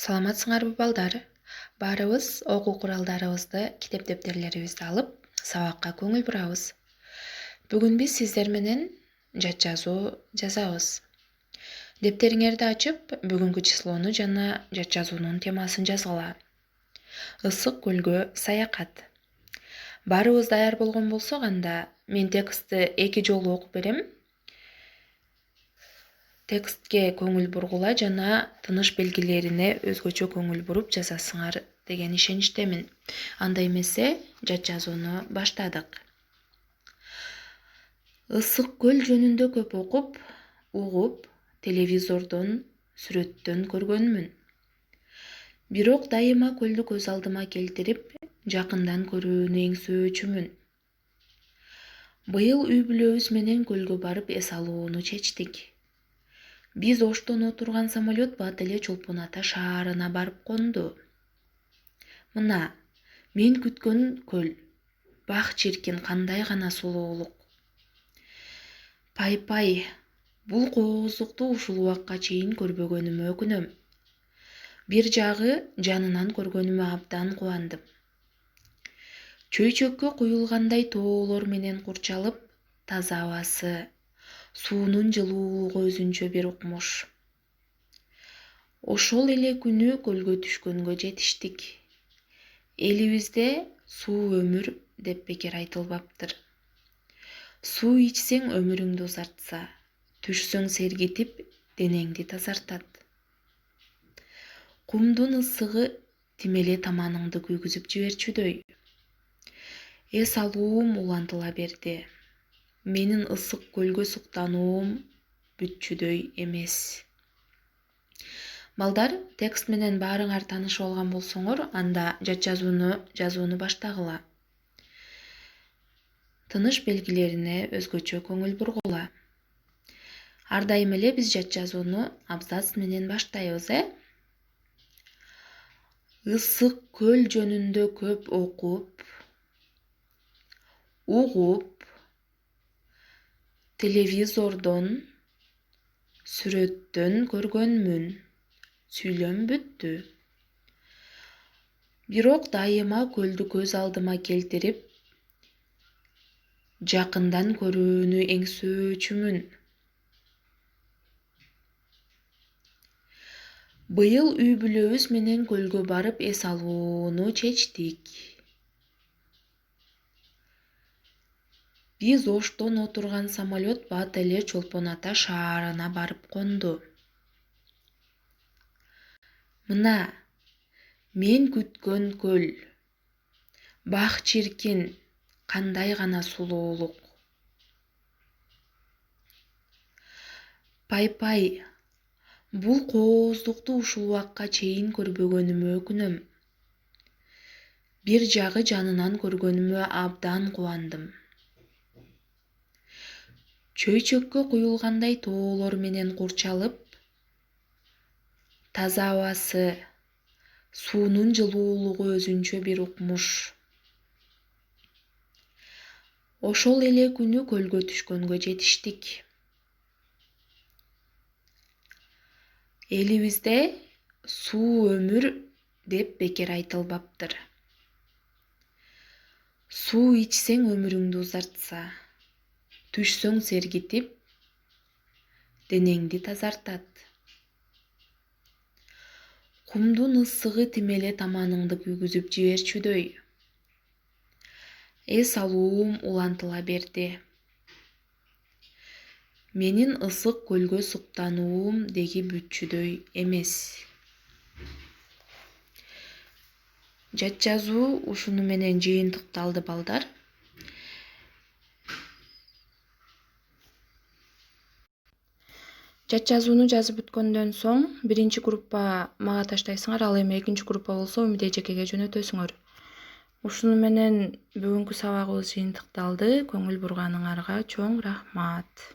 Саламатсыңарбы балдар? Баарыбыз окуу куралдарыбызды, китеп дептерлерибизди алып, сабакка көңүл бурабыз. Бүгүн биз сиздер менен жат жазуу жазабыз. Дептериңерди ачып, бүгүнкү числону жана жат жазуунун темасын жазгыла. Ысык көлгө саякат. Баарыбыз даяр болгон болсок, анда мен текстти 2 жолу окуп берем. Текстке көңүл бургула жана тыныш белгилерине өзгөчө көңүл буруп жазасыңар деген ишеничтемин. Анда эмесе жат жазууну баштадык. Ысык көл жөнүндө көп окуп, угуп, телевизордон, сүрөттөн көргөнмүн. Бирок дайыма көлдү көз алдыма келтирип, жакындан көрүүнү эңсөөчүмүн. Быйыл үй бүлөбүз менен көлгө барып эс алууну чечтик. Биз Оштон отурган самолет бат эле Чолпон Ата шаарына барып конду. Мына, мен күткөн көл. Бак чиркин, кандай гана сулуулук. Пай, бул кооздукту ушул убакка чейин көрбөгөнүмө өкүнөм. Бир жагы жанынан көргөнүмө абдан кубандым. Чөйчөккө куюлгандай тоолор менен курчалып, таза абасы, суунун жылуулугу өзүнчө бир укмуш. Ошол эле күнү көлгө түшкөнгө жетиштик. Элибизде суу өмүр деп бекер айтылбаптыр. Суу ичсең өмүрүңдү узартса, түшсөң сергитип, денеңди тазартат. Кумдун ысыгы тимеле таманыңды күйгүзүп жиберчүдөй. Эс алуум улантыла берди. Менин ысык көлгө суктануум бүтчүдөй эмес. Балдар, текст менен баарыңар таанышып алган болсоңор, анда жат жазууну баштагыла. Тыныш белгилерине өзгөчө көңүл бургула. Ар дайым эле биз жат жазууну абзац менен баштайбыз, Ысык көл жөнүндө көп окуп, угуп, телевизордон, сүрөттөн көргөнмүн. Сүйлөм бүттү. Бирок дайыма көлдү көз алдыма келтирип, жакындан көрүүнү эңсөөчүмүн. Быйыл үй бүлөбүз менен көлгө барып эс алууну чечтик. Биз Оштон отурган самолет бат эле Чолпон Ата шаарына барып конду. Мына, мен күткөн көл. Бак чиркин, кандай гана сулуулук. Пай, бул кооздукту ушул убакка чейин көрбөгөнүмө өкүнөм. Бир жагы жанынан көргөнүмө абдан кубандым. Чөйчөккө куюлгандай тоолор менен курчалып, таза абасы, суунун жылуулугу өзүнчө бир укмуш. Ошол эле күнү көлгө түшкөнгө жетиштик. Элибизде суу өмүр деп бекер айтылбаптыр. Суу ичсең өмүрүңдү узартса, түшсөң сергитип, денеңди тазартат. Кумдун ысыгы тимеле таманыңды күйгүзүп жиберчүдөй. Эс алуум улантыла берди. Менин ысык көлгө суктануум деги бүтчүдөй эмес. Жат жазуу ушуну менен жыйынтыкталды, балдар. Жат жазууну жазып бүткөндөн соң биринчи группа мага таштайсыңар, ал эми экинчи группа болсо Умид эжекеге жөнөтөсүңөр. Ушуну менен бүгүнкү сабагыбыз жыйынтыкталды. Көңүл бурганыңарга чоң рахмат.